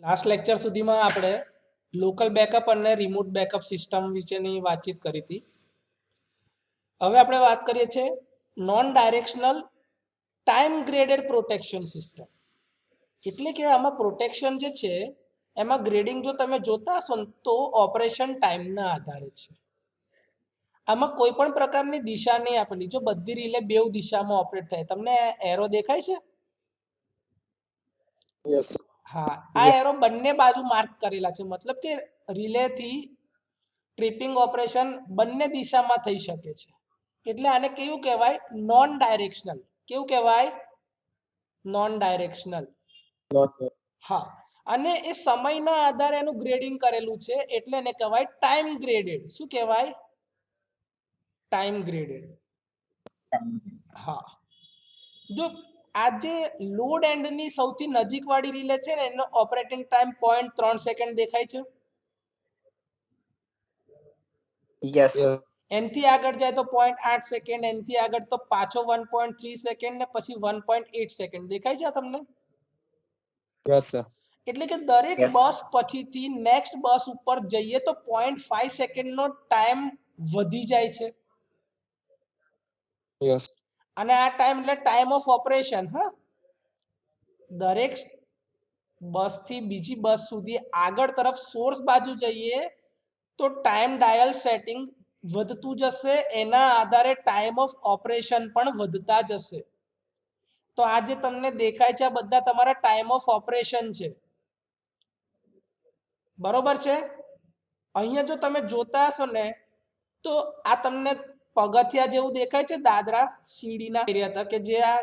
Last lecture સુધીમાં આપણે local backup અને રિમોટ બેકઅપ સિસ્ટમ વિશેની વાતચીત કરી હતી. હવે આપણે વાત કરીએ છીએ non directional time graded protection system. એટલે કે આમાં પ્રોટેક્શન જે છે એમાં ગ્રેડિંગ જો તમે જોતા હશો ને તો ઓપરેશન ટાઈમના આધારે છે. આમાં કોઈ પણ પ્રકારની દિશા નહીં આપેલી. જો બધી રિલે બેવ દિશામાં ઓપરેટ થાય. તમને એરો દેખાય છે? યસ. હા, આ એરો બંને બાજુ માર્ક કરેલા છે. મતલબ કે રિલેથી ટ્રિપિંગ ઓપરેશન બંને દિશામાં થઈ શકે છે. એટલે આને કેવું કહેવાય? Non directional. કેવું કહેવાય? Non directional. હા, અને એ સમયના આધારે એનું ગ્રેડિંગ કરેલું છે એટલે એને કહેવાય ટાઈમ ગ્રેડેડ. શું કહેવાય? Time graded. હા, જો આ જે લોડ એન્ડની સૌથી નજીકવાળી રિલે છે ને એનો ઓપરેટિંગ ટાઈમ 0.3 સેકન્ડ દેખાય છે. યસ. એનથી આગળ જાય તો 0.8 સેકન્ડ, એનથી આગળ તો પાછો 1.3 સેકન્ડ ને પછી 1.8 સેકન્ડ દેખાય છે તમને? Yes sir. એટલે કે દરેક બસ પછીથી નેક્સ્ટ બસ ઉપર જઈએ તો 0.5 સેકન્ડનો ટાઈમ વધી જાય છે. યસ. અને આ ટાઈમ એટલે ટાઈમ ઓફ ઓપરેશન. હા, દરેક બસ થી બીજી બસ સુધી આગળ તરફ સોર્સ બાજુ જઈએ તો ટાઈમ ડાયલ સેટિંગ વધતું જશે. એના આધારે ટાઈમ ઓફ ઓપરેશન પણ વધતા જશે. તો આ જે તમને દેખાય છે આ બધા તમારા ટાઈમ ઓફ ઓપરેશન છે. બરોબર છે? અહીંયા જો તમે જોતા હશો ને તો આ તમને પગથિયા જેવું દેખાય છે, દાદરા સીડીના એરિયા હતા કે જે આ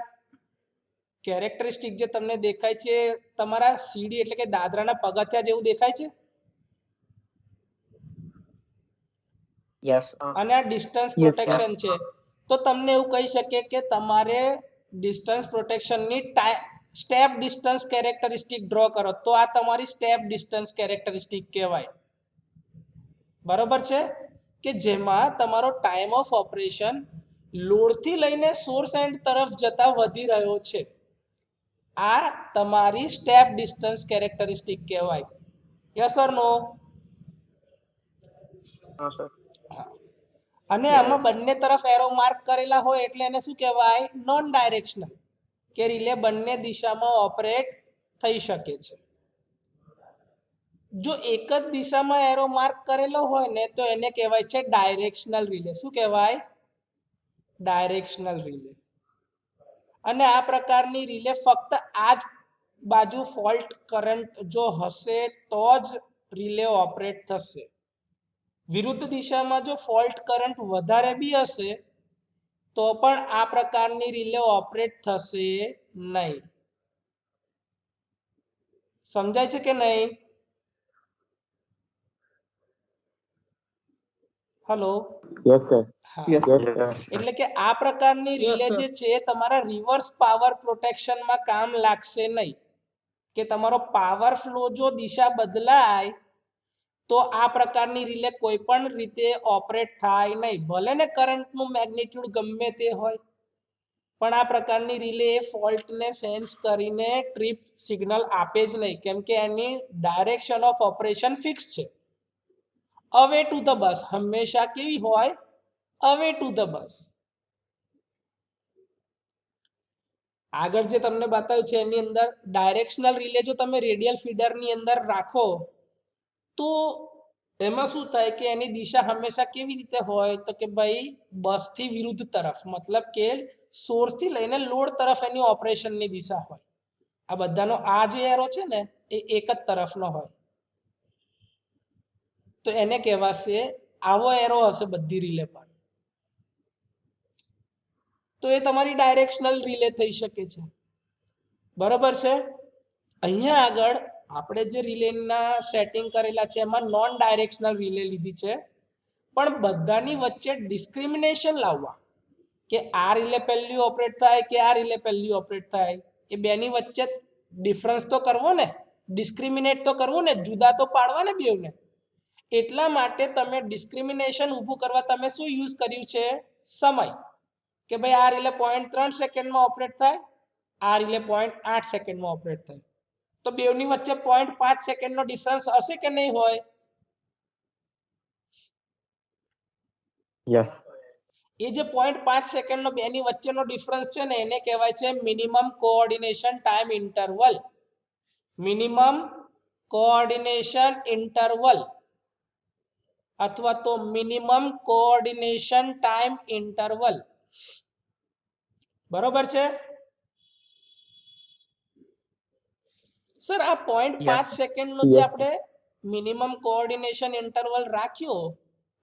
કેરેક્ટરિસ્ટિક જે તમને દેખાય છે તમારા સીડી એટલે કે દાદરાના પગથિયા જેવું દેખાય છે. યસ. અને આ ડિસ્ટન્સ પ્રોટેક્શન છે. તો તમને એવું કહી શકે કે તમારે ડિસ્ટન્સ પ્રોટેક્શનની સ્ટેપ ડિસ્ટન્સ કેરેક્ટરિસ્ટિક ડ્રો કરો તો આ તમારી સ્ટેપ ડિસ્ટન્સ કેરેક્ટરિસ્ટિક કહેવાય. બરોબર છે? કે જેમાં તમારો ટાઈમ ઓફ ઓપરેશન લોડથી લઈને સોર્સ એન્ડ તરફ જતા વધી રહ્યો છે. આ તમારી સ્ટેપ ડિસ્ટન્સ કેરેક્ટરિસ્ટિક કહેવાય. યસ ઓર નો? હા સર. અને આમાં બંને તરફ એરો માર્ક કરેલા હોય એટલે એને શું કહેવાય? Non directional. કે રિલે બંને દિશામાં ઓપરેટ થઈ શકે છે. જો એક જ દિશામાં એરો માર્ક કરેલો હોય ને તો એને કહેવાય છે ડાયરેક્શનલ રિલે. શું કહેવાય? Directional relay. અને આ પ્રકારની રિલે ફક્ત આ જ બાજુ ફોલ્ટ કરંટ જો હશે તો જ રિલે ઓપરેટ થશે. વિરુદ્ધ દિશામાં જો ફોલ્ટ કરંટ વધારે બી હશે તો પણ આ પ્રકારની રિલે ઓપરેટ થશે નહીં. સમજાય છે કે નહીં? હેલો. Yes sir. યસ. એટલે કે આ પ્રકારની રિલે જે છે તમારા રિવર્સ પાવર પ્રોટેક્શનમાં કામ લાગશે નહીં. કે તમારો પાવર ફ્લો જો દિશા બદલાય તો આ પ્રકારની રિલે કોઈ પણ રીતે ઓપરેટ થાય નહીં. ભલે ને કરંટનું મેગ્નિટ્યુડ ગમે તે હોય પણ આ પ્રકારની રિલે ફોલ્ટને સેન્સ કરીને ટ્રિપ સિગ્નલ આપે જ નહીં. કેમ કે એની ડાયરેક્શન ઓફ ઓપરેશન ફિક્સ છે. અવે ટુ ધ બસ હંમેશા કેવી હોય? અવે ટુ ધ બસ. આગળ જે તમને બતાવ્યું છે એની અંદર ડાયરેક્શનલ રિલે જો તમે રેડિયલ ફીડરની અંદર રાખો તો એમાં શું થાય કે એની દિશા હંમેશા કેવી રીતે હોય? તો કે ભાઈ બસથી વિરુદ્ધ તરફ. મતલબ કે સોર્સથી લઈને લોડ તરફ એની ઓપરેશનની દિશા હોય. આ બધાનો આ જે એરો છે ને એ એક જ તરફનો હોય. તો એને કહેવાશે આવો એરો હશે બધી રિલે પર તો એ તમારી ડાયરેક્શનલ રિલે થઈ શકે છે. બરોબર છે? અહીંયા આગળ આપણે જે રિલેના સેટિંગ કરેલા છે એમાં નોન ડાયરેક્શનલ રિલે લીધી છે. પણ બધાની વચ્ચે ડિસ્ક્રિમિનેશન લાવવા કે આ રિલે પહેલી ઓપરેટ થાય કે આ રિલે પહેલી ઓપરેટ થાય એ બેની વચ્ચે ડિફરન્સ તો કરવો ને, ડિસ્ક્રિમિનેટ તો કરવું ને, જુદા તો પાડવા ને બેવને. એટલા માટે તમે ડિસ્ક્રિમિનેશન ઊભું કરવા તમે શું યુઝ કર્યું છે? સમય. કે ભાઈ આ રિલે 0.3 સેકન્ડમાં ઓપરેટ થાય, આ રિલે 0.8 સેકન્ડમાં ઓપરેટ થાય. તો બેવની વચ્ચે 0.5 સેકન્ડનો ડિફરન્સ હશે કે નહીં હોય? Yes. એ જે 0.5 સેકન્ડનો બેની વચ્ચેનો ડિફરન્સ છે ને એને કહેવાય છે minimum coordination time interval. Minimum coordination interval અથવા તો મિનિમમ કોઓર્ડિનેશન ટાઈમ ઇન્ટરવલ. બરોબર છે સર? આ 0.5 Yes. સેકન્ડનો જે Yes. આપણે મિનિમમ કોઓર્ડિનેશન ઇન્ટરવલ રાખ્યો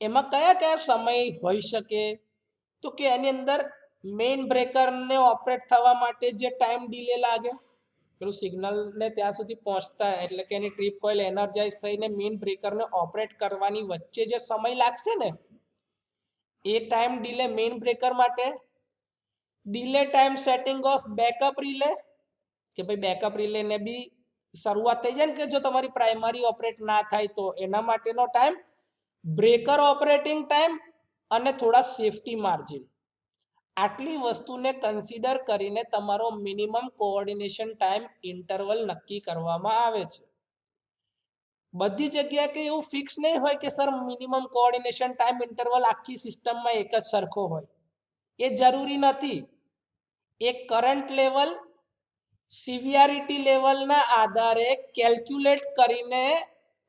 એમાં કયા કયા સમય હોઈ શકે? તો કે એની અંદર મેઇન બ્રેકરને ઓપરેટ થવા માટે જે ટાઈમ ડિલે લાગે, પેલું સિગ્નલને ત્યાં સુધી પહોંચતા એટલે કે એની ટ્રીપ કોઇલ એનર્જાઇઝ થઈને મેઇન બ્રેકરને ઓપરેટ કરવાની વચ્ચે જે સમય લાગશે ને એ ટાઈમ ડિલે મેઇન બ્રેકર માટે. Delay time setting of backup relay, કે ભાઈ બેકઅપ રિલે ને બી શરૂઆત થઈ જાય ને કે જો તમારી પ્રાઇમરી ઓપરેટ ના થાય તો એના માટેનો ટાઈમ. બ્રેકર ઓપરેટિંગ ટાઈમ અને થોડા સેફટી માર્જિન. આટલી વસ્તુને કન્સિડર કરીને તમારો મિનિમમ કોઓર્ડિનેશન ટાઈમ ઇન્ટરવલ નક્કી કરવામાં આવે છે. બધી જગ્યાએ કે એવું ફિક્સ નહીં હોય કે sir minimum coordination time interval આખી સિસ્ટમમાં એક જ સરખો હોય. એ જરૂરી નથી. એક કરંટ લેવલ, સિવિયરિટી લેવલના આધારે કેલ્ક્યુલેટ કરીને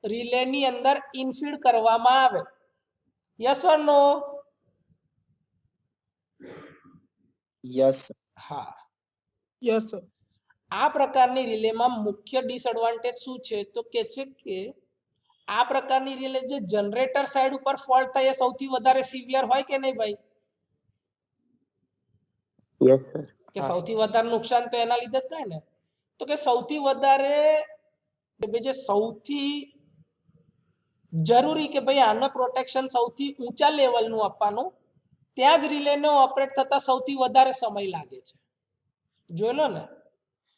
રિલેની અંદર ઇનફીડ કરવામાં આવે. Yes or no? Yes. હા. Yes, sir. આ પ્રકારની રિલેમાં મુખ્ય ડિસએડવાન્ટેજ શું છે તો કે છે કે આ પ્રકારની રિલે જે જનરેટર સાઈડ ઉપર ફોલ્ટ થાય એ સૌથી વધારે સિવિયર હોય કે નહીં ભાઈ? Yes, sir. કે સૌથી વધારે નુકસાન તો એના લીધે જ થાય ને. તો કે સૌથી વધારે જે સૌથી જરૂરી કે ભાઈ આને પ્રોટેક્શન સૌથી ઊંચા લેવલનું આપવાનું, ત્યાં જ રિલેને ઓપરેટ થતા સૌથી વધારે સમય લાગે છે. જોઈ લો ને,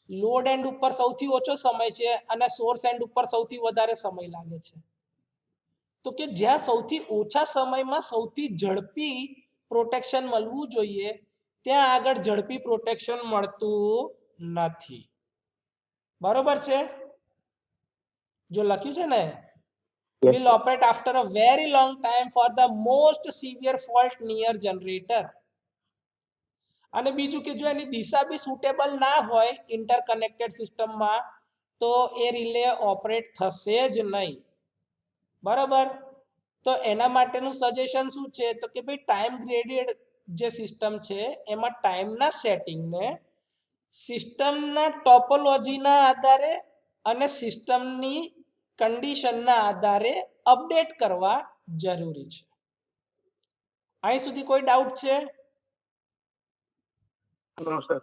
લોડ એન્ડ ઉપર સૌથી ઓછો સમય છે અને સોર્સ એન્ડ ઉપર સૌથી વધારે સમય લાગે છે. તો કે જ્યાં સૌથી ઓછા સમયમાં સૌથી ઝડપી પ્રોટેક્શન મળવું જોઈએ ત્યાં આગળ ઝડપી પ્રોટેક્શન મળતું નથી. બરોબર છે? જો લખ્યું છે ને, Yes, will operate after a very long time for the most severe fault near generator. અને બીજું કે જો એની દિશા બી સુટેબલ ના હોય ઇન્ટરકનેક્ટેડ સિસ્ટમમાં તો એ રિલે ઓપરેટ થશે જ નહીં. બરાબર? તો એના માટેનું સજેશન શું છે તો કે ભાઈ ટાઈમ ગ્રેડેડ જે સિસ્ટમ છે એમાં ટાઈમના સેટિંગને સિસ્ટમના ટોપોલોજીના આધારે અને સિસ્ટમની કન્ડિશનના આધારે અપડેટ કરવા જરૂરી છે. અહીં સુધી કોઈ ડાઉટ છે? No, sir.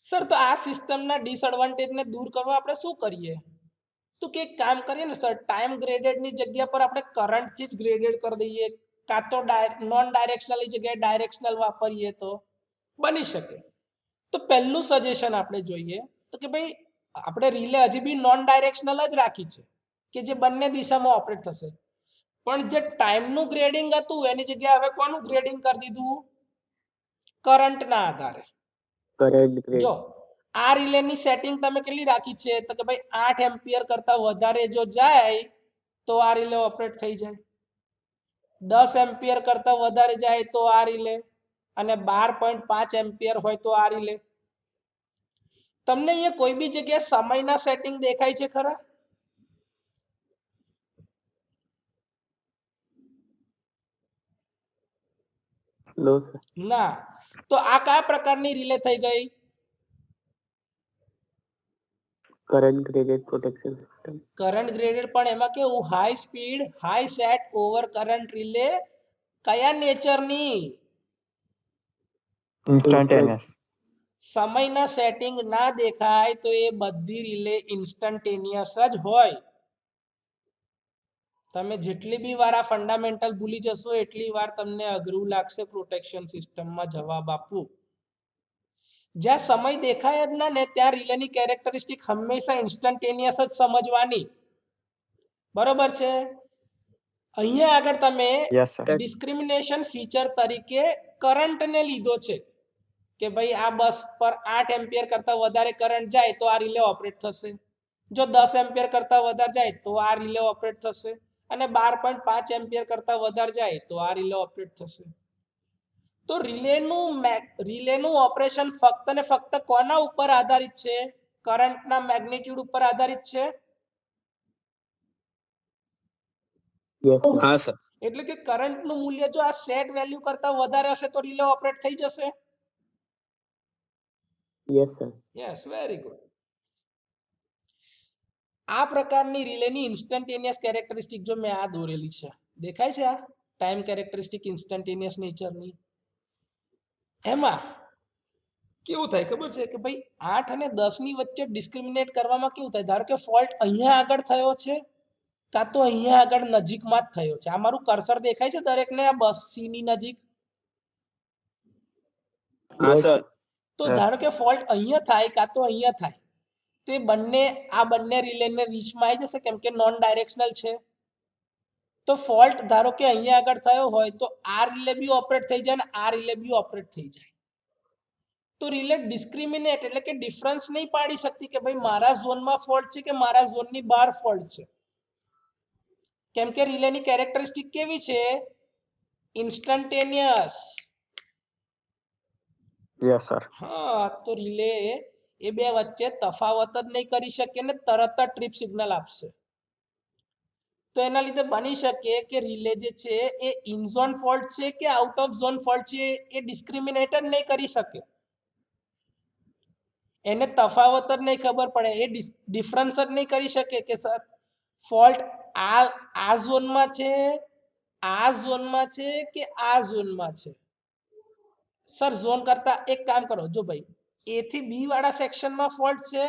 સર તો આ સિસ્ટમના ડિસએડવાન્ટેજને દૂર કરવા આપણે શું કરીએ? તો કે એક કામ કરીએ ને સર, ટાઈમ ગ્રેડેડની જગ્યા પર આપણે કરંટથી જ ગ્રેડેડ કરી દઈએ, કાં તો નોન ડાયરેક્શનલની જગ્યાએ ડાયરેક્શનલ વાપરીએ તો બની શકે. તો પહેલું સજેશન આપણે જોઈએ તો કે ભાઈ આપણે રિલે હજી બી નોન ડાયરેક્શનલ જ રાખી છે કે જે બંને દિશામાં ઓપરેટ થશે, પણ જે ટાઈમનું ગ્રેડિંગ હતું એની જગ્યાએ હવે કોનું ગ્રેડિંગ કરી દીધું? કરંટના આધારે. Correct grade. જો આ રિલેની સેટિંગ તમે કેટલી રાખી છે તો કે ભાઈ 8 એમ્પિયર કરતા વધારે જો જાય તો આ રિલે ઓપરેટ થઈ જાય, 10 એમ્પિયર કરતા વધારે જાય તો આ રિલે, અને 12.5 એમ્પિયર હોય તો આ રિલે. તમને અહીંયા કોઈ બી જગ્યાએ સમયના સેટિંગ દેખાય છે ખરા? No, sir. ના. તો આ કયા પ્રકારની રિલે થઈ ગઈ? Current graded protection system. Current graded, પણ એમાં કેવું high speed high set over current relay. કયા નેચરની? Instantaneous. સમયના સેટિંગ ના દેખાય તો એ બધી રિલે ઇન્સ્ટન્ટેનિયસ જ હોય. તમે જેટલી બી વાર આ ફંડામેન્ટલ ભૂલી જશો એટલી વાર તમને અઘરું લાગશે પ્રોટેક્શન સિસ્ટમમાં જવાબ આપવું. જ્યાં સમય દેખાય જ ના ને ત્યાં રિલેની કેરેક્ટરિસ્ટિક હંમેશા ઇન્સ્ટન્ટેનિયસ જ સમજવાની. બરોબર છે? અહીંયા આગળ તમે Yes, sir. ડિસ્ક્રિમિનેશન ફીચર તરીકે કરંટને લીધો છે કે ભાઈ આ બસ પર 8 એમ્પિયર કરતા વધારે કરંટ જાય તો આ રિલે ઓપરેટ થશે. જો 10 એમ્પિયર કરતા વધારે જાય તો આ રિલે ઓપરેટ થશે અને 12.5 એમ્પિયર કરતા વધારે જાય તો આ રિલે ઓપરેટ થશે. તો રિલેનું ઓપરેશન ફક્ત ને ફક્ત કોના ઉપર આધારિત છે? કરંટના મેગ્નિટ્યુડ ઉપર આધારિત છે. Yes, sir. હા સર. એટલે કે કરંટનું મૂલ્ય જો આ સેટ વેલ્યુ કરતા વધારે હશે તો રિલે ઓપરેટ થઈ જશે. Yes, sir. Yes, very good. આ પ્રકારની રિલેની ઇન્સ્ટન્ટેનિયસ કેરેક્ટરિસ્ટિક જો મેં આ દોરેલી છે, દેખાય છે? આ ટાઈમ કેરેક્ટરિસ્ટિક ઇન્સ્ટન્ટેનિયસ નેચરની. એમાં કેવું થાય ખબર છે કે ભાઈ 8 અને 10 ની વચ્ચે ડિસ્ક્રિમિનેટ કરવામાં કેવું થાય? ધારો કે ફોલ્ટ અહીંયા આગળ થયો છે કાં તો અહીંયા આગળ નજીકમાં જ થયો છે. આ મારું કર્સર દેખાય છે દરેકને આ બસ સી ની નજીક? હા Yes, સર. તો Yes. ધારો કે ફોલ્ટ અહીંયા થાય કાં તો અહીંયા થાય તો એ બંને રિલેને રીચમાં આવી જશે કેમ કે નોન ડાયરેક્શનલ છે. તો ફોલ્ટ ધારો કે અહીંયા આગળ થયો હોય તો આ રિલે બી ઓપરેટ થઈ જાય અને આ રિલે બી ઓપરેટ થઈ જાય. તો રિલે ડિસ્ક્રિમિનેટ એટલે કે ડિફરન્સ નહીં પાડી શકતી કે ભાઈ મારા ઝોનમાં ફોલ્ટ છે કે મારા ઝોનની બહાર ફોલ્ટ છે. કેમ કે રિલેની કેરેક્ટરિસ્ટિક કેવી છે? ઇન્સ્ટન્ટેનિયસ. yes, sir. હા, તો રિલે એ બે વચ્ચે તફાવત જ નહીં કરી શકે ને તરત જ ટ્રિપ સિગ્નલ આપશે. તો એના લીધે બની શકે કે રિલે જે છે એ ઇન ઝોન ફોલ્ટ છે કે આઉટ ઓફ ઝોન ફોલ્ટ છે એ ડિસ્ક્રિમિનેટ જ નહીં કરી શકે. એને તફાવત જ નહીં ખબર પડે, એ ડિફરન્સ જ નહીં કરી શકે કે સર ફોલ્ટ આ ઝોનમાં છે, આ ઝોનમાં છે કે આ ઝોનમાં છે. સર ઝોન કરતા એક કામ કરો, જો ભાઈ એ થી બી વાળા સેક્શનમાં ફોલ્ટ છે,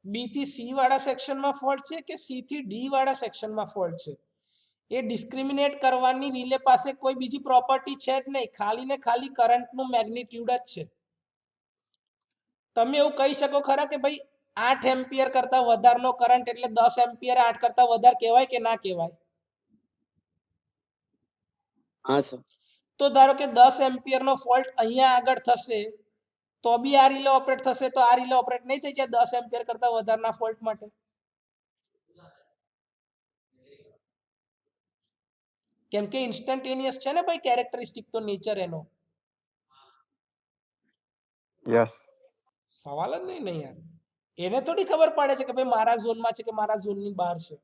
બી થી સી વાળા સેક્શનમાં ફોલ્ટ છે કે સી થી ડી વાળા સેક્શનમાં ફોલ્ટ છે, એ ડિસ્ક્રિમિનેટ કરવાની રિલે પાસે કોઈ બીજી પ્રોપર્ટી છે જ નહીં, ખાલી ને ખાલી કરંટનું મેગ્નિટ્યુડ જ છે. તમે એવું કહી શકો ખરા કે ભાઈ 8 એમ્પિયર કરતા વધારનો કરંટ એટલે 10 એમ્પિયર 8 કરતા વધારે કહેવાય કે ના કહેવાય? હા સર. તો ધારો કે 10 એમ્પિયરનો ફોલ્ટ અહીંયા આગળ થશે તો બી આ રિલે ઓપરેટ થશે, તો આ રિલે ઓપરેટ નહીં થઈ જાય 10 એમ્પિયર કરતા વધારના ફોલ્ટ માટે? કેમ કે ઇન્સ્ટન્ટેનિયસ છે ને ભાઈ કેરેક્ટરિસ્ટિક, તો નેચર એનો Yes. સવાલ જ નહીં ને યાર. એને થોડી ખબર પડે છે કે ભાઈ મારા ઝોનમાં છે કે મારા ઝોનની બહાર છે.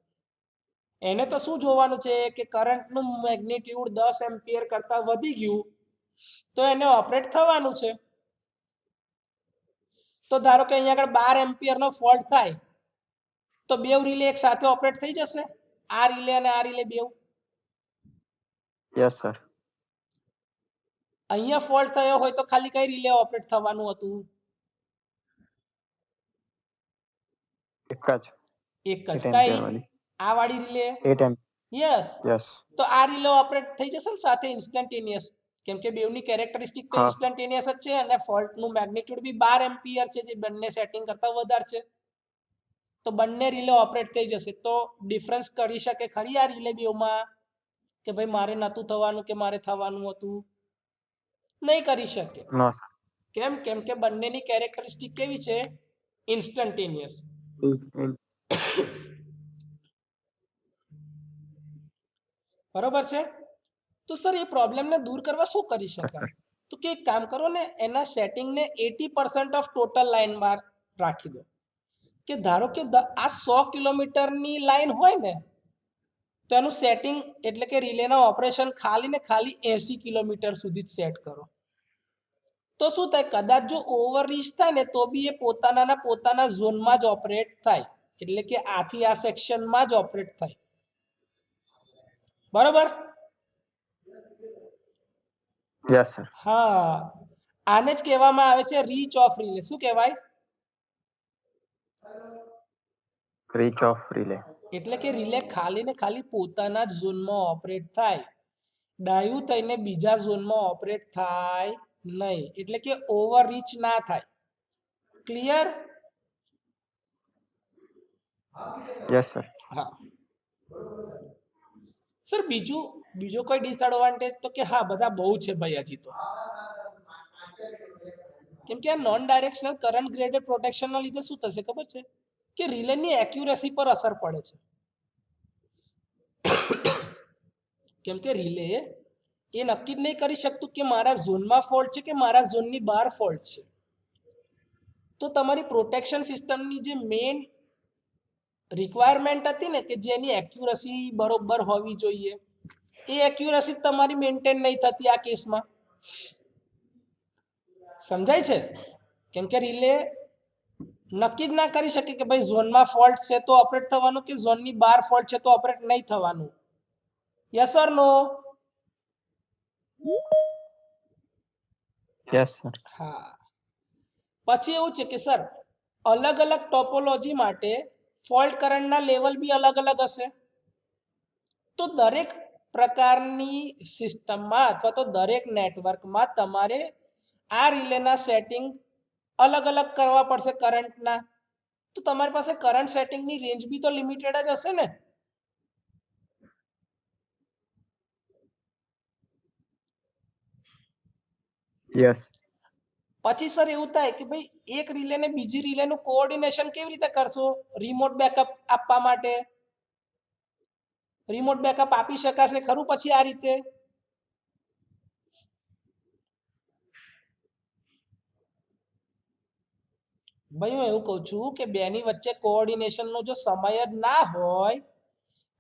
એને તો શું જોવાનું છે કે કરંટનું મેગ્નિટ્યુડ 10 એમ્પિયર કરતા વધી ગયું તો એને ઓપરેટ થવાનું છે. તો ધારો કે અહીંયા આગળ 12 એમ્પિયરનો ફોલ્ટ થાય તો બેવ રિલે એક સાથે ઓપરેટ થઈ જશે, આ રિલે અને આ રિલે બેવ. Yes, sir. અહીંયા ફોલ્ટ થયો હોય તો ખાલી કઈ રિલે ઓપરેટ થવાનું હતું? એક જ. એક જ. 8 કઈ? ampere વાળી. આ વાળી રિલે. 8 amp. યસ. Yes. તો આ રિલે ઓપરેટ થઈ જશે ને સાથે ઇન્સ્ટન્ટેનિયસ, કેમ કે બેવની કેરેક્ટરિસ્ટિક તો હા. ઇન્સ્ટન્ટેનિયસ જ છે અને ફોલ્ટનું મેગ્નિટ્યુડ બી 12 એમ્પિયર છે જે બંને સેટિંગ કરતા વધારે છે. તો બંને રિલે ઓપરેટ થઈ જશે. તો ડિફરન્સ કરી શકે ખરી આ રિલે બેવમાં કે ભાઈ મારે નતું થવાનું કે મારે થવાનું હતું? નહીં કરી શકે. No, sir. કેમ કે બંનેની કેરેક્ટરિસ્ટિક કેવી છે? ઇન્સ્ટન્ટેનિયસ. In- બરોબર છે? તો સર એ પ્રોબ્લેમને દૂર કરવા શું કરી શકાય? તો કે એક કામ કરો ને, એના સેટિંગને 80% ઓફ ટોટલ લાઇનમાં રાખી દો. કે ધારો કે આ 100 કિલોમીટરની લાઈન હોય ને તો એનું સેટિંગ એટલે કે રિલેના ઓપરેશન ખાલી ને ખાલી 80 કિલોમીટર સુધી જ સેટ કરો. તો શું થાય, કદાચ જો ઓવર રીચ થાય ને તો બી એ પોતાના ઝોનમાં જ ઓપરેટ થાય, એટલે કે આથી આ સેક્શનમાં જ ઓપરેટ થાય. બરોબર? yes, sir. હા, આને જ કહેવામાં આવે છે રીચ ઓફ રિલે. શું કહેવાય? Reach of relay. એટલે કે રિલે ખાલી ને ખાલી પોતાના જ ઝોનમાં ઓપરેટ થાય, ડાયું થઈને બીજા ઝોનમાં ઓપરેટ થાય નહીં, એટલે કે ઓવર રીચ ના થાય. ક્લિયર? Yes, sir. હા સર, બીજો કોઈ ડિસએડવાન્ટેજ? તો કે હા, બધા બહુ છે ભાઈ હજી તો. કેમ કે આ નોન ડાયરેક્શનલ કરંટ ગ્રેડેડ પ્રોટેક્શનના લીધે શું થશે ખબર છે? કે રિલેની એક્યુરેસી પર અસર પડે છે. કેમ કે રિલે એ નક્કી જ નહીં કરી શકતું કે મારા ઝોનમાં ફોલ્ટ છે કે મારા ઝોનની બહાર ફોલ્ટ છે. તો તમારી પ્રોટેક્શન સિસ્ટમની જે મેઇન રિક્વાયરમેન્ટ હતી ને કે જેની એક્યુરસી બરોબર હોવી જોઈએ, એ એક્યુરસી તમારી મેન્ટેન નહીં થતી આ કેસમાં. સમજાય છે? કેમ કે રિલે નક્કી જ ના કરી શકે કે ભાઈ ઝોનમાં ફોલ્ટ છે તો ઓપરેટ થવાનું કે ઝોનની બહાર ફોલ્ટ છે તો ઓપરેટ નહીં થવાનું. Yes or no? Yes sir. હા. પછી એવું છે કે સર અલગ અલગ ટોપોલોજી માટે ફોલ્ટ કરંટના લેવલ બી અલગ અલગ હશે. તો દરેક પ્રકારની સિસ્ટમમાં અથવા તો દરેક નેટવર્કમાં તમારે આ રિલેના સેટિંગ અલગ અલગ કરવા પડશે કરંટના. તો તમારી પાસે કરંટ સેટિંગની રેન્જ બી તો લિમિટેડ જ હશે ને. યસ. પછી સર એવું થાય કે ભાઈ એક રિલે ને બીજી રિલેનું કોઓર્ડિનેશન કેવી રીતે કરશો? રિમોટ બેકઅપ આપવા માટે રિમોટ બેકઅપ આપી શકાશે ખરું પછી આ રીતે? ભાઈ હું એવું કહું છું કે બેની વચ્ચે કોઓર્ડિનેશનનો જો સમય જ ના હોય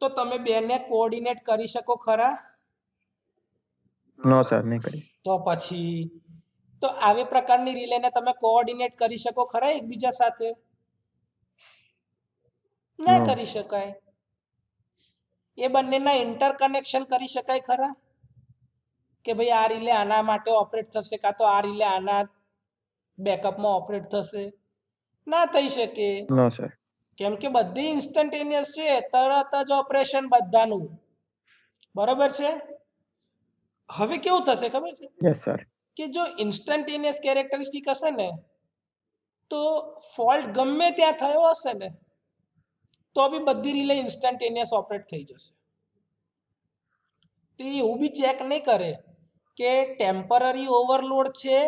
તો તમે બેને કોઓર્ડિનેટ કરી શકો ખરા? નો સર, નહીં કરી. તો પછી તો આવી પ્રકારની રિલેને તમે કોઓર્ડિનેટ કરી શકો ખરા એકબીજા સાથે? ના No. કરી શકાય. એ બંનેના ઇન્ટરકનેક્શન કરી શકાય ખરા? કે ભાઈ આ રિલે આના માટે ઓપરેટ થશે કાં તો આ રિલે આના બેકઅપમાં ઓપરેટ થશે? ના થઈ શકે. નો સર. કેમ કે બધી ઇન્સ્ટન્ટેનિયસ છે, તરત જ ઓપરેશન બધાનું. બરાબર છે? હવે કેવું થશે ખબર છે યસ સર. કે જો ઇન્સ્ટન્ટેનિયસ કેરેક્ટરિસ્ટિક હશે ને તો ફોલ્ટ ગમે ત્યાં થયો હશે ને તો બી બધી રિલે ઇન્સ્ટન્ટેનિયસ ઓપરેટ થઈ જશે. તો એ એવું બી ચેક નહીં કરે કે ટેમ્પરરી ઓવરલોડ છે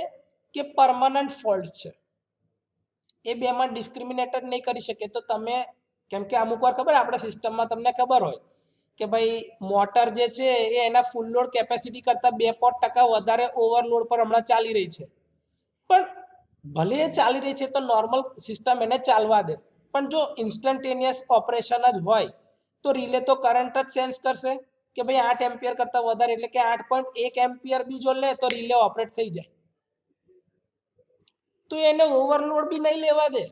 કે પરમનન્ટ ફોલ્ટ છે. એ બેમાં ડિસ્ક્રિમિનેટ જ નહીં કરી શકે. તો તમે કેમ કે અમુક વાર ખબર આપણા સિસ્ટમમાં તમને ખબર હોય કે ભાઈ મોટર જે છે એ એના ફૂલ લોડ કેપેસિટી કરતાં 2% વધારે ઓવરલોડ પર હમણાં ચાલી રહી છે. પણ ભલે એ ચાલી રહી છે તો નોર્મલ સિસ્ટમ એને ચાલવા દે. પણ જો ઇન્સ્ટન્ટેનિયસ ઓપરેશન જ હોય તો રિલે તો કરંટ જ સેન્સ કરશે કે ભાઈ 8 એમ્પિયર કરતાં વધારે એટલે કે 8.1 એમ્પિયર બી જો લે તો રિલે ઓપરેટ થઈ જાય. તો એને ઓવરલોડ બી નહીં લેવા દે.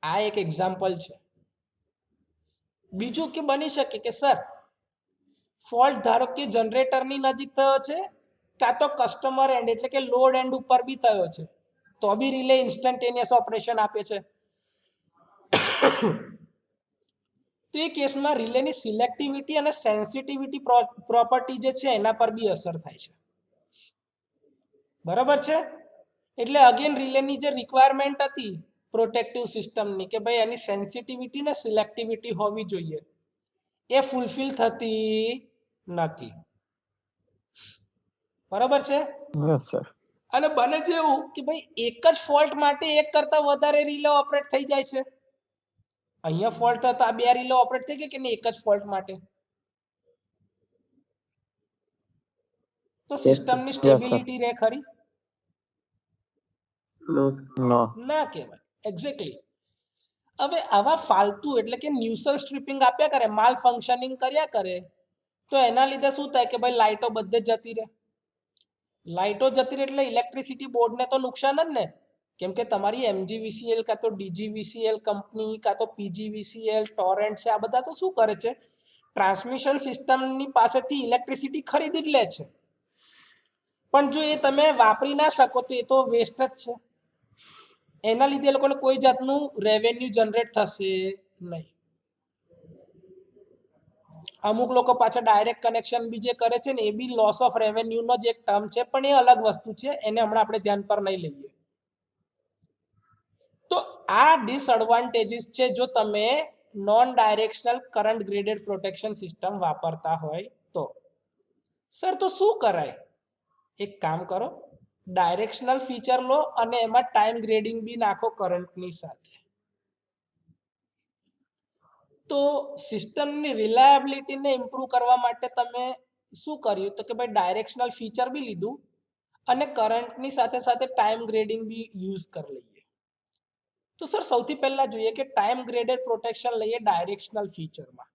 આ એક એક્ઝામ્પલ છે. બીજું કે બની શકે કે સર ફોલ્ટ ધારો કે જનરેટરની નજીક થયો છે કાં તો કસ્ટમર એન્ડ એટલે કે લોડ એન્ડ ઉપર બી થયો છે તો બી રિલે ઇન્સ્ટન્ટેનિયસ ઓપરેશન આપે છે. તો એ કેસમાં રિલેની સિલેક્ટિવિટી અને સેન્સિટિવિટી પ્રોપર્ટી જે છે એના પર બી અસર થાય છે. બરાબર છે? એટલે અગેન રિલેની જે રિક્વાયરમેન્ટ હતી પ્રોટેક્ટિવ સિસ્ટમની કે ભાઈ એની સેન્સિટિવિટી ને સિલેક્ટિવિટી હોવી જોઈએ, એ ફૂલફિલ થતી નથી. બરાબર છે? Yes sir. અને બને છે એવું કે ભાઈ એક જ ફોલ્ટ માટે એક કરતાં વધારે રિલે ઓપરેટ થઈ જાય છે. અહીંયા ફોલ્ટ હતો આ બે રિલે ઓપરેટ થઈ ગઈ કે નહીં એક જ ફોલ્ટ માટે? તો સિસ્ટમની સ્ટેબિલિટી રહે ખરી? નો. ના કહેવાય. એક્ઝેક્ટલી. હવે આવા ફાલતુ એટલે કે ન્યુસન્સ સ્ટ્રીપિંગ આપ્યા કરે, માલ ફંક્શનિંગ કર્યા કરે તો એના લીધે શું થાય કે ભાઈ લાઇટો બધે જતી રહે. લાઇટો જતી રહે એટલે ઇલેક્ટ્રિસિટી બોર્ડને તો નુકસાન જ ને. કેમ કે તમારી MGVCL કાં તો DGVCL કંપની કાં તો PGVCL ટોરેન્ટ છે આ બધા તો શું કરે છે ટ્રાન્સમિશન સિસ્ટમની પાસેથી ઇલેક્ટ્રિસિટી ખરીદી જ લે છે. પણ જો એ તમે વાપરી ના શકો તો એ તો વેસ્ટ જ છે. એના લીધે એ લોકોને કોઈ જાતનું રેવન્યુ જનરેટ થશે નહીં. અમુક લોકો પાછા ડાયરેક્ટ કનેક્શન બી જે કરે છે ને એ બી લોસ ઓફ રેવન્યુનો જ એક ટર્મ છે પણ એ અલગ વસ્તુ છે, એને હમણાં આપણે ધ્યાન પર નહીં લઈએ. તો આ ડિસએડવાન્ટેજીસ છે જો તમે non directional current graded protection system વાપરતા હોય તો. સર તો શું કરાય? એક કામ કરો, ડાયરેક્શનલ ફીચર લો અને એમાં ટાઈમ ગ્રેડિંગ બી નાખો કરંટની સાથે. તો સિસ્ટમની રિલાયબિલિટીને ઇમ્પ્રૂવ કરવા માટે તમે શું કર્યું તો કે ભાઈ ડાયરેક્શનલ ફીચર બી લીધું અને કરંટની સાથે સાથે ટાઈમ ગ્રેડિંગ બી યુઝ કરી લઈએ. તો સર સૌથી પહેલા જોઈએ કે ટાઈમ ગ્રેડેડ પ્રોટેક્શન લઈએ ડાયરેક્શનલ ફીચરમાં.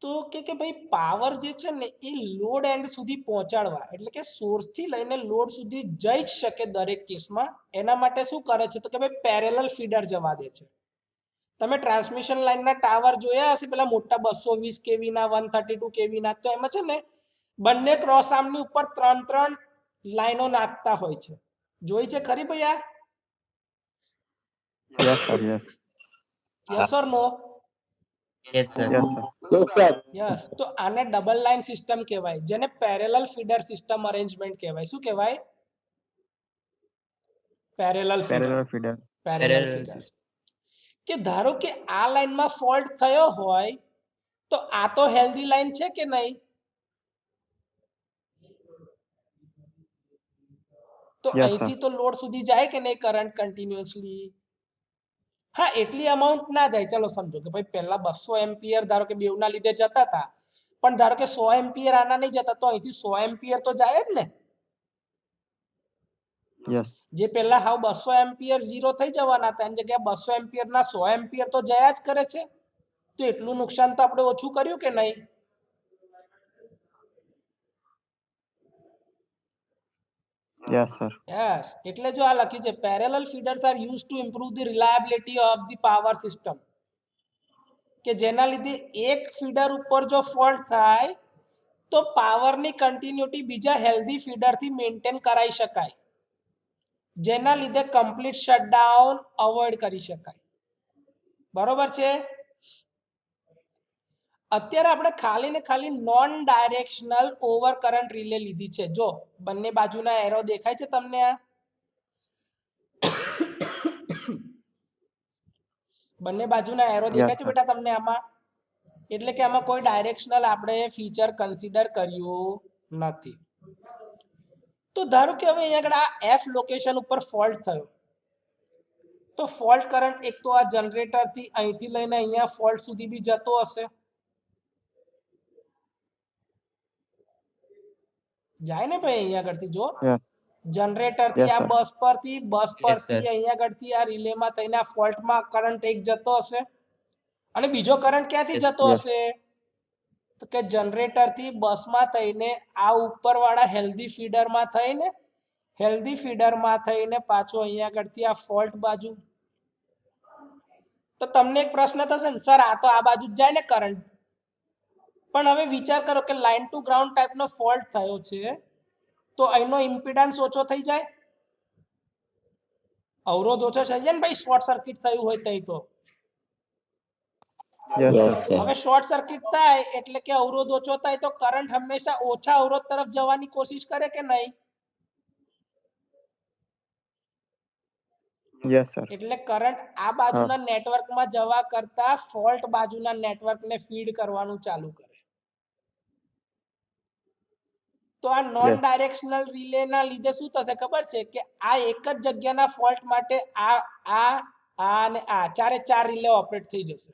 તો કે ભાઈ પાવર જે છે ને એ લોડ એન્ડ સુધી પહોંચાડવા એટલે કે સોર્સથી લઈને લોડ સુધી જઈ જ શકે દરેક કેસમાં. એના માટે શું કરે છે તો કે ભાઈ પેરેલલ ફીડર જવા દે છે. તમે ટ્રાન્સમિશન લાઇનના ટાવર જોયા હશે પેલા મોટા 220 kV ના 132 kV ના, તો એમાં છે ને બંને ક્રોસ આર્મની ઉપર 3 લાઈનો નાખતા હોય છે. જોઈ છે ખરી ભાઈ આ? Yes, sir. Yes. Yes or no? Yes, sir. Yes, sir. Yes. તો આને ડબલ લાઇન સિસ્ટમ કહેવાય, જેને પેરેલલ ફીડર સિસ્ટમ અરેન્જમેન્ટ કહેવાય. શું કહેવાય? Parallel feeder. Parallel feeder. Parallel feeder. કે ધારો કે આ લાઈનમાં ફોલ્ટ થયો હોય તો આ તો હેલ્ધી લાઈન છે કે નહીં? તો Yes, અહીંથી તો લોડ સુધી જાય કે નહીં કરંટ કન્ટિન્યુઅસલી? હા, એટલી અમાઉન્ટ ના જાય. ચલો સમજો કે ભાઈ પહેલા 200 એમ્પિયર ધારો કે બેવના લીધે જતા હતા, પણ ધારો કે 100 એમ્પિયર આના નહીં જતા, તો અહીંથી 100 એમ્પિયર તો જાય જ ને. Yes. જે પહેલા હાવ 200 એમ્પિયર ઝીરો થઈ જવાના હતા એની જગ્યાએ 200 એમ્પિયરના 100 એમ્પિયર તો જયા જ કરે છે. તો એટલું નુકસાન તો આપણે ઓછું કર્યું કે નહીં? Yes, sir. યસ. એટલે જો આ લખ્યું છે parallel feeders are use to improve the reliability of the power system, કે જેના લીધે એક ફીડર ઉપર જો ફોલ્ટ થાય તો પાવરની કન્ટિન્યુટી બીજા હેલ્ધી ફીડરથી મેન્ટેન કરાઈ શકાય, જેના લીધે કમ્પ્લીટ શટડાઉન અવોઇડ કરી શકાય. બરોબર છે? અત્યારે આપણે ખાલી ને ખાલી non directional over current relay લીધી છે. જો બંને બાજુના એરો દેખાય છે તમને? આ બંને બાજુના એરો દેખાય છે sir. બેટા તમને આમાં? એટલે કે આમાં કોઈ ડાયરેક્શનલ આપણે ફીચર કન્સિડર કર્યું નથી. તો ધારો કે હવે અહીંયા આગળ આ એફ લોકેશન ઉપર ફોલ્ટ થયો, તો ફોલ્ટ કરંટ એક તો આ જનરેટરથી અહીંથી લઈને અહીંયા ફોલ્ટ સુધી બી જતો હશે. જાય ને ભાઈ? અહીંયા આગળથી જો Yes. જનરેટરથી Yes, આ sir. બસ પરથી અહીંયા આગળથી આ રિલેમાં થઈને આ ફોલ્ટમાં કરંટ એક જતો હશે, અને બીજો કરંટ ક્યાંથી જતો Yes. હશે? તો કે જનરેટરથી બસમાં થઈને આ ઉપરવાળા હેલ્ધી ફીડરમાં થઈને પાછો અહીંયા આગળથી આ ફોલ્ટ બાજુ. તો તમને એક પ્રશ્ન થશે ને, સર આ તો આ બાજુ જ જાય ને કરંટ, પણ હવે વિચાર કરો કે લાઇન ટુ ગ્રાઉન્ડ ટાઈપનો ફોલ્ટ થયો છે, તો અહીંનો ઇમ્પિડન્સ ઓછો થઈ જાય, અવરોધ ઓછો થઈ જાય ને ભાઈ, શોર્ટ સર્કિટ થયું હોય તઈ તો. Yes, Yes, sir. sir. હવે શોર્ટ સર્કિટ થાય એટલે કે અવરોધ ઓછો થાય તો કરંટ હંમેશા ઓછા અવરોધ તરફ જવાની કોશિશ કરે કે નહીં? Yes, sir. એટલે કરંટ આ બાજુના નેટવર્કમાં જવા કરતા ફોલ્ટ બાજુના નેટવર્કને ફીડ કરવાનું ચાલુ કરે. તો આ નોન Yes. ડાયરેક્શનલ રિલેના લીધે શું થશે ખબર છે? કે આ એક જ જગ્યાના ફોલ્ટ માટે આ અને આ ચારે ચાર રિલે ઓપરેટ થઈ જશે.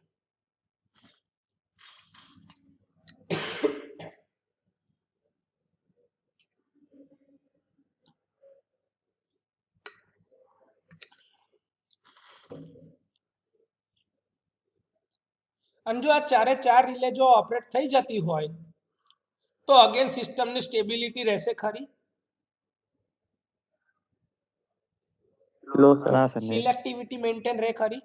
અને જો આ ચારે ચાર રિલે જો ઓપરેટ થઈ જતી હોય તો અગેન સિસ્ટમની સ્ટેબિલિટી રહેશે ખરી? No, sir. ના સર નહીં. સિલેક્ટિવિટી મેન્ટેન રહે ખરી?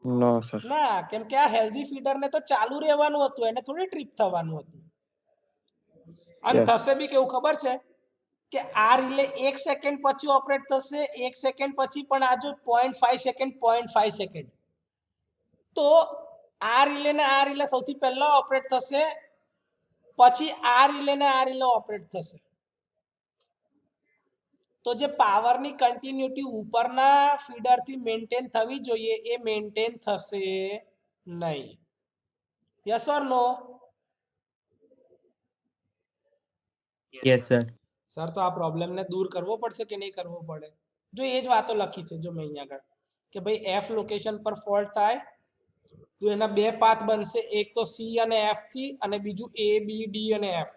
No, sir. ના, કેમ કે આ હેલ્ધી ફીડરને તો ચાલુ રહેવાનું હતું, એને થોડી ટ્રીપ થવાનું હતું. અને Yes. થશે બી કેવું ખબર છે? કે આ રિલે 1 સેકન્ડ પછી ઓપરેટ થશે, 1 સેકન્ડ પછી પણ આ જો 0.5 સેકન્ડ, તો આ રિલે ને આ રિલે સૌથી પહેલા ઓપરેટ થશે, પછી આ રિલે ને આ રિલે ઓપરેટ થશે. તો જે પાવરની કન્ટિન્યુટી ઉપરના ફીડરથી મેન્ટેન થવી જોઈએ એ મેન્ટેન થશે નહીં. Yes or no? Yes, sir. Sir તો આ પ્રોબ્લેમને દૂર કરવો પડશે કે નહીં કરવો પડે? જો એ જ વાતો લખી છે જો મેં અહીંયા આગળ કે ભાઈ એફ લોકેશન પર ફોલ્ટ થાય તો એના બે પાથ બનશે, એક તો સી અને એફ થી અને બીજું એ બી ડી અને એફ.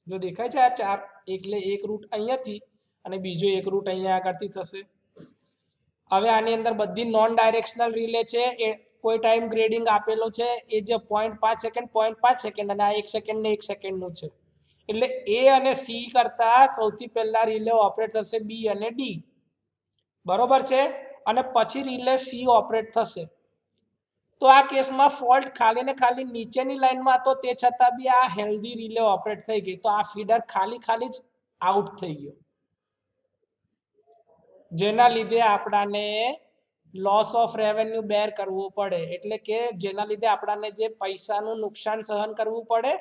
જો દેખાય છે આ ચાર, એટલે એક રૂટ અહીંયાથી અને બીજો એક રૂટ અહીંયા આગળથી થશે. હવે આની અંદર બધી નોન ડાયરેક્શનલ રિલે છે, એ કોઈ ટાઈમ ગ્રેડિંગ આપેલો છે, એ જે 0.5 સેકન્ડ 0.5 સેકન્ડ અને આ 1 સેકન્ડ ને 1 સેકન્ડનું છે. એટલે એ અને સી કરતા સૌથી પહેલા રિલે ઓપરેટ થશે બી અને ડી, બરોબર છે, અને પછી રિલે સી ઓપરેટ થશે. તો આ કેસમાં ફોલ્ટ ખાલી ને ખાલી નીચેની લાઈનમાં હતો, તે છતાં બી આ હેલ્ધી રિલે ઓપરેટ થઈ ગઈ, તો આ ફીડર ખાલી ખાલી જ આઉટ થઈ ગયો, જેના લીધે આપણાને લોસ ઓફ રેવન્યુ બેર કરવું પડે. એટલે કે જેના લીધે આપણાને જે પૈસાનું નુકસાન સહન કરવું પડે.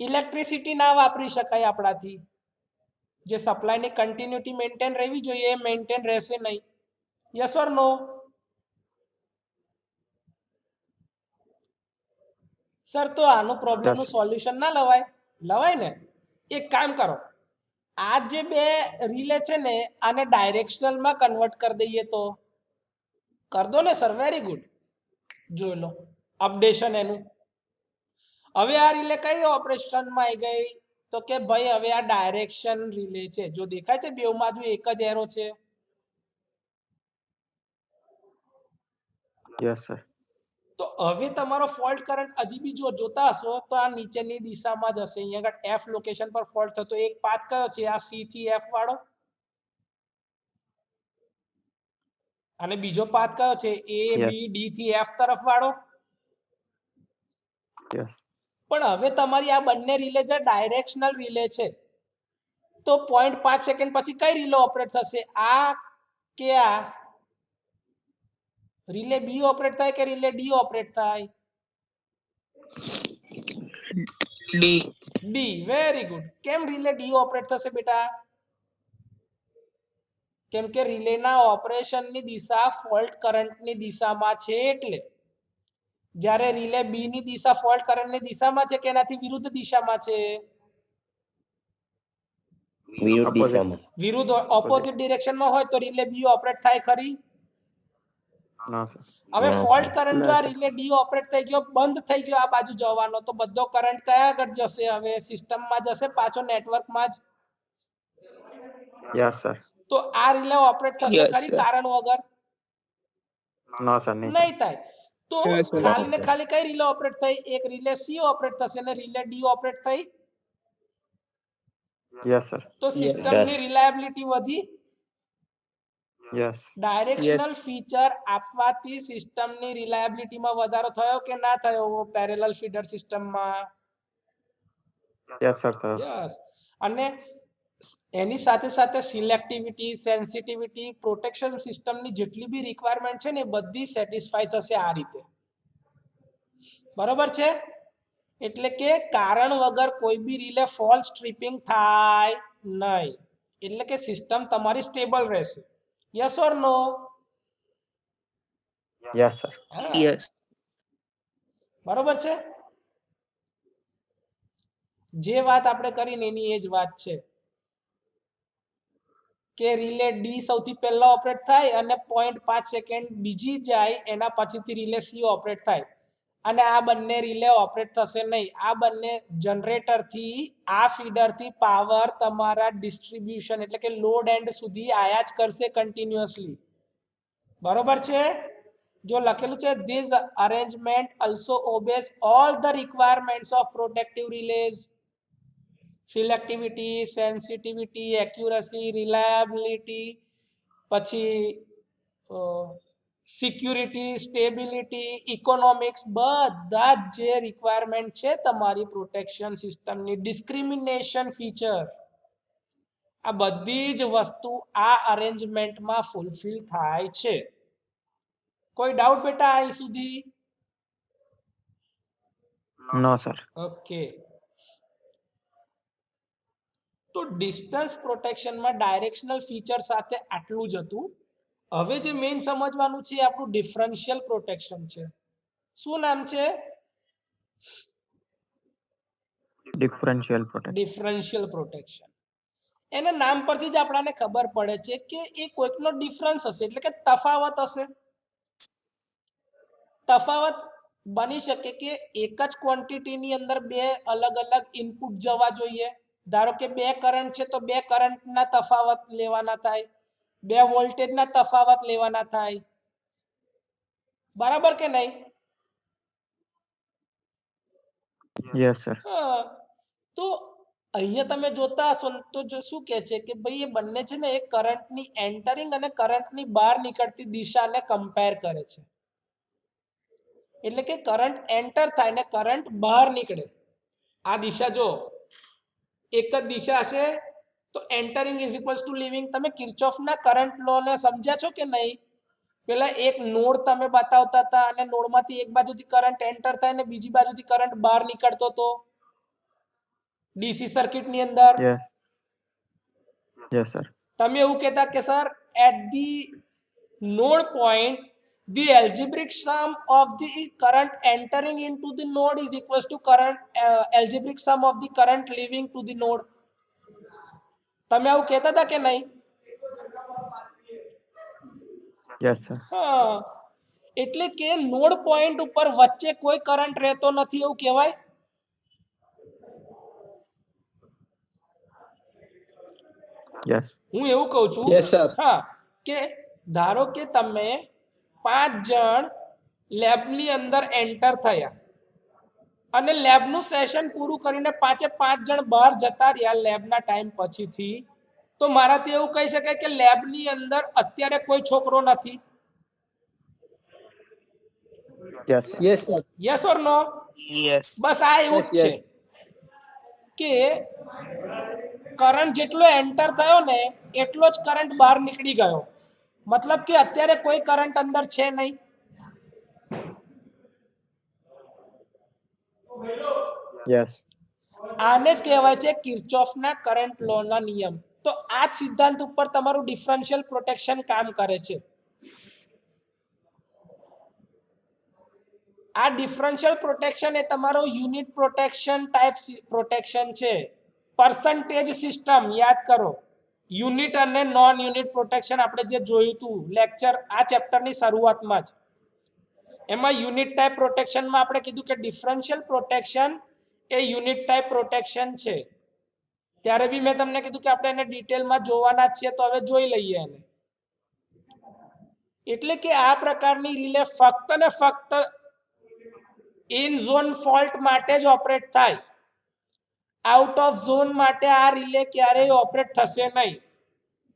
ઇલેક્ટ્રિસિટી ના વાપરી શકાય આપણાથી, જે સપ્લાયની કન્ટિન્યુટી મેન્ટેન રહેવી જોઈએ એ મેન્ટેન રહેશે નહીં. Yes or no? સર તો આનું પ્રોબ્લેમનું સોલ્યુશન ના લવાય? લવાય ને. એક કામ કરો, આ જે બે રિલે છે ને આને ડાયરેક્શનલમાં કન્વર્ટ કરી દઈએ તો કર દો ને સર, વેરી ગુડ. જોઈ લો અપડેશન એનું. હવે આ રિલે કઈ ઓપરેશનમાં આવી ગઈ? તો કે ભાઈ હવે આ ડાયરેક્શન રિલે છે. જો દેખાય છે બેવમાં જો એક જ એરો છે. Yes, sir. તો હવે તમારો ફોલ્ટ કરંટ હજી બી જો જોતા હશો તો આ નીચેની દિશામાં જ હશે. અહીંયા આગળ એફ લોકેશન પર ફોલ્ટ થતો એક પાથ કયો છે? આ સી થી એફ વાળો. અને બીજો પાથ કયો છે? એ બી ડી થી એફ તરફ વાળો. Yes. પણ હવે તમારી આ બંને રિલે જે ડાયરેક્શનલ રિલે છે, તો 0.5 સેકન્ડ પછી કઈ રિલે ઓપરેટ થશે? આ કે આ? રિલે બી ઓપરેટ થાય કે રિલે ડી ઓપરેટ થાય? ડી. ડી. Very good. કેમ રિલે ડી ઓપરેટ થશે બેટા? કેમ કે રિલેના ઓપરેશનની દિશા ફોલ્ટ કરંટની દિશામાં છે. એટલે જ્યારે રિલે બી ની દિશા ફોલ્ટ કરંટની દિશામાં છે કે એનાથી વિરુદ્ધ દિશામાં છે? વિરુદ્ધ દિશામાં. વિરુદ્ધ ઓપોઝિટ ડિરેક્શનમાં હોય તો રિલે બી ઓપરેટ થાય ખરી? No, sir. હવે ના. ફોલ્ટ કરંટ જો આ રિલે ડી ઓપરેટ થઈ ગયો, બંધ થઈ ગયો આ બાજુ જવાનો, તો બધો કરંટ કયા આગળ જશે? હવે સિસ્ટમમાં જશે પાછો, નેટવર્કમાં જ. Yes, sir. તો આ રિલે ઓપરેટ થશે Yes, ખરી sir. કારણ વગર? No, sir. નહીં. નહીં થાય. તો Yes, sir. ખાલી ને ખાલી કઈ રિલે ઓપરેટ થઈ? એક રિલે સી ઓપરેટ થશે અને રિલે ડી ઓપરેટ થઈ. Yes, sir. તો સિસ્ટમની Yes. રિલાયબિલિટી વધી. Yes. ડાયરેક્શનલ ફીચર આપવાથી સિસ્ટમની રિલાયબિલિટીમાં વધારો થયો કે ના થયો પેરેલલ ફીડર સિસ્ટમમાં? Yes, sir. sir. યસ. અને એની સાથે સાથે સિલેક્ટિવિટી, સેન્સિટિવિટી, પ્રોટેક્શન સિસ્ટમની જેટલી બી રિક્વાયરમેન્ટ છે ને એ બધી સેટિસ્ફાય થશે આ રીતે, બરોબર છે? એટલે કે કારણ વગર કોઈ બી રિલે ફોલ્સ ટ્રિપિંગ થાય નહીં. એટલે કે સિસ્ટમ તમારી સ્ટેબલ રહેશે. Yes or no? Yes, sir. Yes. બરોબર છે. જે વાત આપણે કરીને એની એ જ વાત છે કે રિલે ડી સૌથી પહેલા ઓપરેટ થાય અને 0.5 સેકન્ડ બીજી જાય, એના પછીથી રિલે સી ઓપરેટ થાય. અને આ બંને રિલે ઓપરેટ થશે નહીં. આ બંને જનરેટરથી, આ ફીડરથી પાવર તમારા ડિસ્ટ્રીબ્યુશન એટલે કે લોડ એન્ડ સુધી આયા જ કરશે કન્ટિન્યુઅસલી, બરોબર છે? જો લખેલું છે this arrangement also obeys all the requirements of protective relays. Selectivity, sensitivity, accuracy, reliability, પછી સિક્યુરિટી, સ્ટેબિલિટી, ઇકોનોમિક્સ, બધા જ જે રિક્વાયરમેન્ટ છે તમારી પ્રોટેક્શન સિસ્ટમની, ડિસ્ક્રિમિનેશન ફીચર, આ બધી જ વસ્તુ આ અરેન્જમેન્ટમાં ફૂલફિલ થાય છે. કોઈ ડાઉટ બેટા અહીં સુધી? No, sir. ઓકે. તો ડિસ્ટન્સ પ્રોટેક્શનમાં ડાયરેક્શનલ ફીચર સાથે આટલું જ હતું. હવે જે મેઇન સમજવાનું છે એ આપણું ડિફરન્શિયલ પ્રોટેક્શન છે. શું નામ છે? Differential protection. Differential protection. એના નામ પરથી જ આપણને ખબર પડે છે કે એ કોઈકનો ડિફરન્સ હશે, એટલે કે તફાવત હશે. તફાવત બની શકે કે એક જ ક્વોન્ટિટીની અંદર બે અલગ અલગ ઇનપુટ જવા જોઈએ. ધારો કે બે કરંટ છે તો બે કરંટના તફાવત લેવાના થાય, બે વોલ્ટેજના તફાવત લેવાના થાય, બરાબર કે નહીં? Yes sir. હા, તો અહીંયા તમે જોતા હશો ને તો જો શું કહે છે કે ભાઈ એ બંને છે ને એ કરંટની એન્ટરિંગ અને કરંટની બહાર નીકળતી દિશાને કમ્પેર કરે છે. એટલે કે કરંટ એન્ટર થાય ને કરંટ બહાર નીકળે. આ દિશા જો એક જ દિશા હશે તો entering is equals to leaving. તમે કિર્ચોફના કરંટ લોને સમજ્યા છો કે નહીં? પેલા એક નોડ તમે બતાવતા હતા અને નોડમાંથી એક બાજુથી કરંટ એન્ટર થાય ને બીજી બાજુથી કરંટ બહાર નીકળતો હતો ડીસી સર્કિટની અંદર. યસ. Yes sir. તમે એવું કહેતા કે sir at the node point the algebraic sum of the current entering into the node is equals to current algebraic sum of the current leaving to the node. તમે આવું કહેતા હતા કે નહીં? Yes sir. હા, એટલે કે નોડ પોઈન્ટ ઉપર વચ્ચે કોઈ કરંટ રહેતો નથી એવું કહેવાય. યસ. હું એવું કહું છું. Yes, sir. હા, કે ધારો કે તમે 5 જણ લેબની અંદર એન્ટર થયા અને લેબનું સેશન પૂરું કરીને 5 જણ બહાર જતા રહ્યા લેબના ટાઈમ પછીથી, તો મારાથી એવું કહી શકાય કે લેબની અંદર અત્યારે કોઈ છોકરો નથી. Yes. Yes, sir. Yes or no? Yes. બસ આ એવું જ છે કે કરંટ જેટલો એન્ટર થયો ને એટલો જ કરંટ બહાર નીકળી ગયો. મતલબ કે અત્યારે કોઈ કરંટ અંદર છે નહીં. યસ. આને જ કહેવાય છે કિર્ચોફના કરંટ લોના નિયમ. તો આ જ સિદ્ધાંત ઉપર તમારું ડિફરન્શિયલ પ્રોટેક્શન કામ કરે છે. આ ડિફરન્શિયલ પ્રોટેક્શન એ તમારો યુનિટ પ્રોટેક્શન ટાઈપ પ્રોટેક્શન છે. પર્સન્ટેજ સિસ્ટમ યાદ કરો. યુનિટ અને નોન યુનિટ પ્રોટેક્શન આપણે જે જોયું હતું લેક્ચર આ ચેપ્ટરની શરૂઆતમાં જ, એમાં યુનિટ ટાઈપ પ્રોટેક્શનમાં આપણે કીધું કે ડિફરન્શિયલ પ્રોટેક્શન એ યુનિટ ટાઈપ પ્રોટેક્શન છે. ત્યારે બી મેં તમને કીધું કે આપણે એને ડિટેલમાં જોવાના જ છીએ, તો હવે જોઈ લઈએ એને. એટલે કે આ પ્રકારની રિલે ફક્ત ને ફક્ત ઇન ઝોન ફોલ્ટ માટે જ ઓપરેટ થાય. આઉટ ઓફ ઝોન માટે આ રિલે ક્યારેય ઓપરેટ થશે નહીં.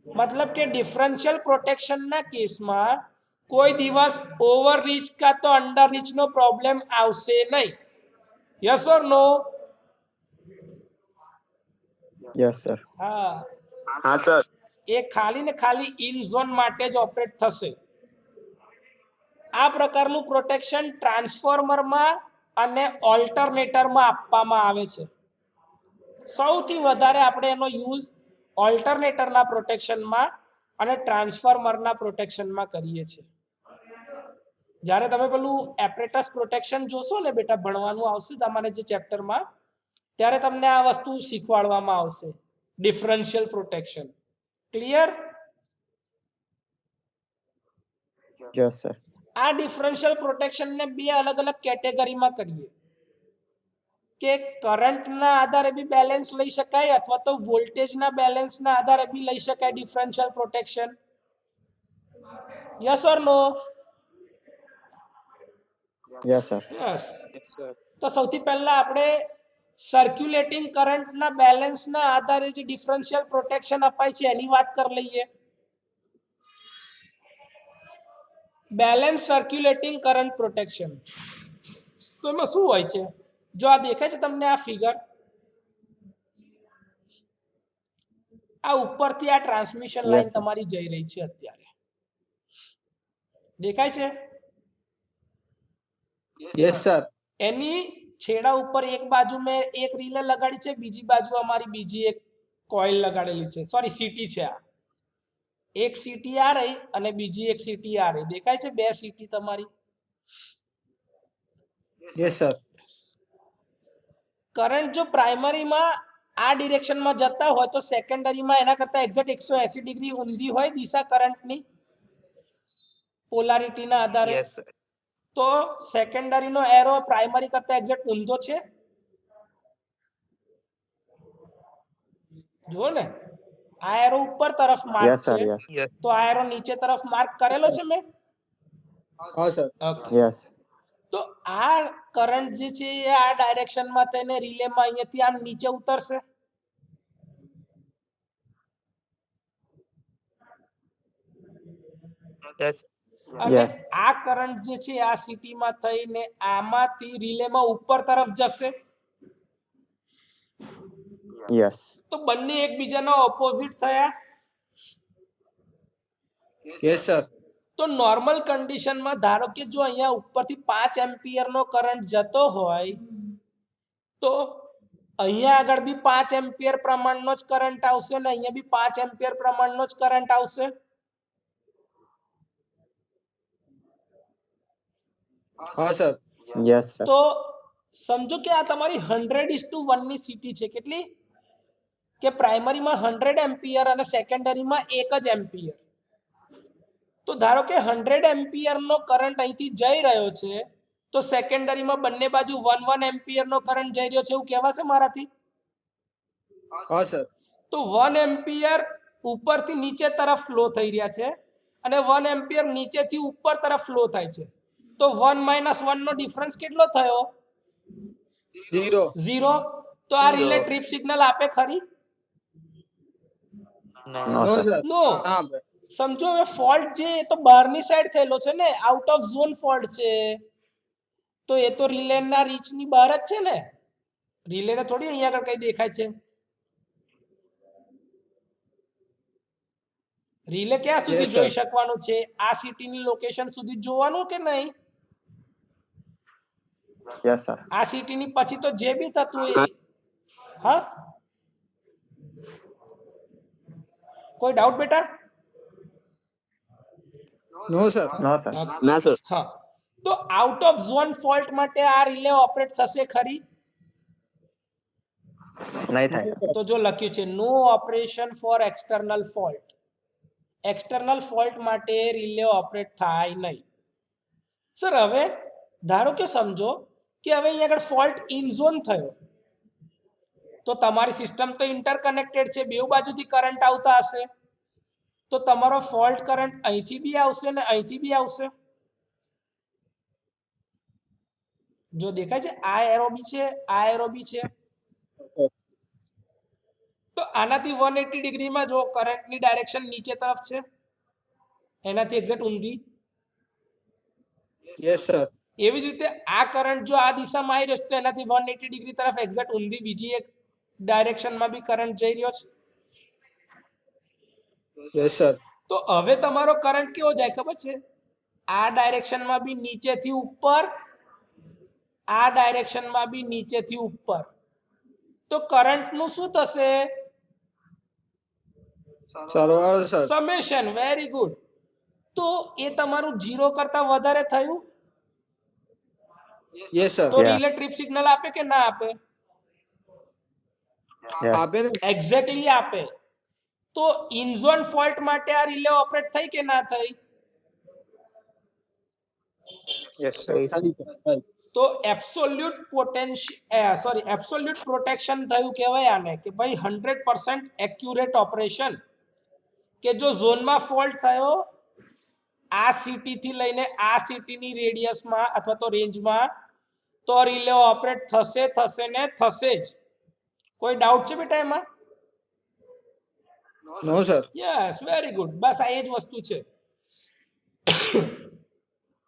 મતલબ કે ડિફરન્શિયલ પ્રોટેક્શનના કેસમાં કોઈ દિવસ ઓવર રીચ કા તો અંડર રીચનો પ્રોબ્લેમ આવશે નહીં. Yes or no? Yes sir. હા, हाँ सर. એ ખાલી ને ખાલી ઇન ઝોન માટે જ ઓપરેટ થશે. આ પ્રકારનું પ્રોટેક્શન ટ્રાન્સફોર્મરમાં અને ઓલ્ટરનેટરમાં આપવામાં આવે છે. સૌથી વધારે આપણે એનો યુઝ ઓલ્ટરનેટરના પ્રોટેક્શનમાં અને ટ્રાન્સફોર્મરના પ્રોટેક્શનમાં કરીએ છીએ. જ્યારે તમે પેલું એપરેટસ પ્રોટેક્શન જોશો ને બેટા, ભણવાનું આવશે તમારે જે ચેપ્ટરમાં, ત્યારે તમને આ વસ્તુ શીખવાડવામાં આવશે. Differential protection. Clear? Yes sir. આ ડિફરન્શિયલ પ્રોટેક્શનને બે અલગ અલગ કેટેગરીમાં કરીએ કે કરંટના આધારે બી બેલેન્સ લઈ શકાય અથવા તો વોલ્ટેજના બેલેન્સના આધારે બી લઈ શકાય differential protection. Yes or no? Yes sir. Yes. તો સૌથી પહેલા આપણે સર્ક્યુલેટિંગ કરંટના બેલેન્સના આધારે જે ડિફરન્શિયલ પ્રોટેક્શન અપાય છે એની વાત કરી લઈએ. Balance circulating current protection. તો એમાં શું હોય છે? જો આ દેખાય છે તમને આ ફિગર, આ ઉપરથી આ ટ્રાન્સમિશન લાઈન તમારી જઈ રહી છે અત્યારે, દેખાય છે? Yes, sir. એની છેડા ઉપર એક બાજુ મેં એક રિલે લગાડી છે, બીજી બાજુ અમારી બીજી એક કોઇલ લગાડેલી છે. સોરી, સીટી છે. આ એક સીટી આ રહી અને બીજી એક સીટી આ રહી. દેખાય છે બે સીટી તમારી? Yes, sir. કરંટ જો પ્રાઇમરીમાં આ ડિરેક્શનમાં જતા હોય તો સેકન્ડરીમાં એના કરતા એક્ઝેક્ટ 180 ડિગ્રી ઊંધી હોય દિશા કરંટની પોલારિટીના આધારે. Yes, sir. તો સેકન્ડરીનો એરો પ્રાઇમરી કરતા એક્ઝેક્ટ ઊંધો છે. જુઓ ને, આ એરો ઉપર તરફ માર્ક Yes, sir. છે, Yes. Yes. તો આ એરો નીચે તરફ માર્ક કરેલો છે મેં. હા સર. ઓકે. Yes. તો આ કરંટ જે છે એ આ ડાયરેક્શનમાં થઈને રિલેમાં અહીંયાથી આમ નીચે ઉતરશે. Yes. અને Yes. આ કરંટ જે છે આ સિટીમાં થઈને આમાંથી રિલેમાં ઉપર તરફ જશે. Yes. તો બંને એકબીજાના ઓપોઝિટ થયા. Yes, sir. તો નોર્મલ કન્ડિશનમાં ધારો કે જો અહીંયા ઉપરથી 5 એમ્પિયરનો કરંટ જતો હોય તો અહીંયા આગળ બી 5 એમ્પિયર પ્રમાણનો જ કરંટ આવશે અને અહીંયા બી 5 એમ્પિયર પ્રમાણનો જ કરંટ આવશે. હા સર. Yes, sir. તો સમજો કે આ તમારી 100:1 ની સિટી છે. કેટલી? કે પ્રાઇમરીમાં 100 એમ્પિયર અને સેકન્ડરીમાં 1 જ એમ્પિયર. તો ધારો કે 100 એમ્પિયરનો કરંટ અહીંથી જઈ રહ્યો છે તો સેકન્ડરીમાં બંને બાજુ 1 એમ્પિયરનો કરંટ જઈ રહ્યો છે એવું કહેવાશે મારાથી. હા સર. તો 1 એમ્પિયર ઉપરથી નીચે તરફ ફ્લો થઈ રહ્યા છે અને 1 એમ્પિયર નીચેથી ઉપર તરફ ફ્લો થાય છે. તો 1 - 1 નો ડિફરન્સ કેટલો થયો? 0. 0. તો આ Zero. રિલે ટ્રિપ સિગ્નલ આપે ખરી? No, નો sir. સર. નો. હા. સમજો હવે ફોલ્ટ જે એ તો બહારની સાઈડ થયેલો છે ને, આઉટ ઓફ ઝોન ફોલ્ટ છે, તો એ તો રિલેના રીચની બહાર જ છે ને. રિલેને થોડી અહીંયા આગળ કઈ દેખાય છે. રિલે ક્યાં સુધી Yes, જોઈ sir. શકવાનું છે? આ સિટીની લોકેશન સુધી જોવાનું કે નહીં? Yes, sir. આ સિટીની પછી તો જે બી થતું હોય હા, કોઈ ડાઉટ બેટા? નો સર. No, sir. ના સર. હા, તો આઉટ ઓફ ઝોન ફોલ્ટ માટે આ રિલે ઓપરેટ થશે ખરી? નહીં થાય. તો જો લખ્યું છે no operation for external fault. External fault માટે રિલે ઓપરેટ થાય નહીં. સર હવે ધારો કે સમજો કે હવે અહીંયા આગળ ફોલ્ટ ઇન ઝોન થયો તો તમારી સિસ્ટમ તો ઇન્ટરકનેક્ટેડ છે, બેઉ બાજુથી કરંટ આવતા હશે. તો તમારો ફોલ્ટ કરંટ અહીંથી બી આવશે ને અહીંથી બી આવશે. જો દેખાય છે આ એરો બી છે, આ એરો બી છે. તો આનાથી 180 ડિગ્રીમાં જો કરંટની ડાયરેક્શન નીચે તરફ છે, એનાથી એક્ઝેક્ટ ઊંધી. Yes sir. એવી જ રીતે આ કરંટ જો આ દિશામાં આવી રહ્યો છે તો એનાથી 180 ડિગ્રી તરફ એક્ઝેક્ટ ઊંધી બીજી એક ડાયરેક્શનમાં બી કરંટ જઈ રહ્યો છે. Yes sir. તો હવે તમારો કરંટ કેવો જાય ખબર છે? આ ડાયરેક્શનમાં બી નીચેથી ઉપર, આ ડાયરેક્શનમાં બી નીચેથી ઉપર. તો કરંટનું શું થશે? સરવાળો સર. સમેશન. Very good. તો એ તમારું 0 કરતા વધારે થયું યસ સર. તો Yeah. રિલે ટ્રિપ સિગ્નલ આપે કે ના આપે? Yes. આપે ને. એક્ઝેક્ટલી આપે. તો ઇનઝોન ફોલ્ટ માટે આ રિલે ઓપરેટ થઈ કે ના થઈ? Yes, sir. તો એબ્સોલ્યુટ એબ્સોલ્યુટ પ્રોટેક્શન થયું કહેવાય આને, કે ભાઈ 100% એક્યુરેટ ઓપરેશન. કે જો ઝોનમાં ફોલ્ટ થયો આ સિટીથી લઈને આ સિટીની રેડિયસમાં અથવા તો રેન્જમાં, તો રિલે ઓપરેટ થશે ને થશે જ. કોઈ ડાઉટ છે બેટા એમાં? No sir. Yes, very good. બસ આ એ જ વસ્તુ છે.